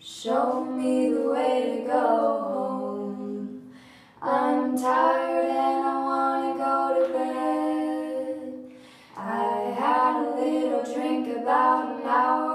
Show me the way to go home. I'm tired and I want to go to bed. I had a little drink about an hour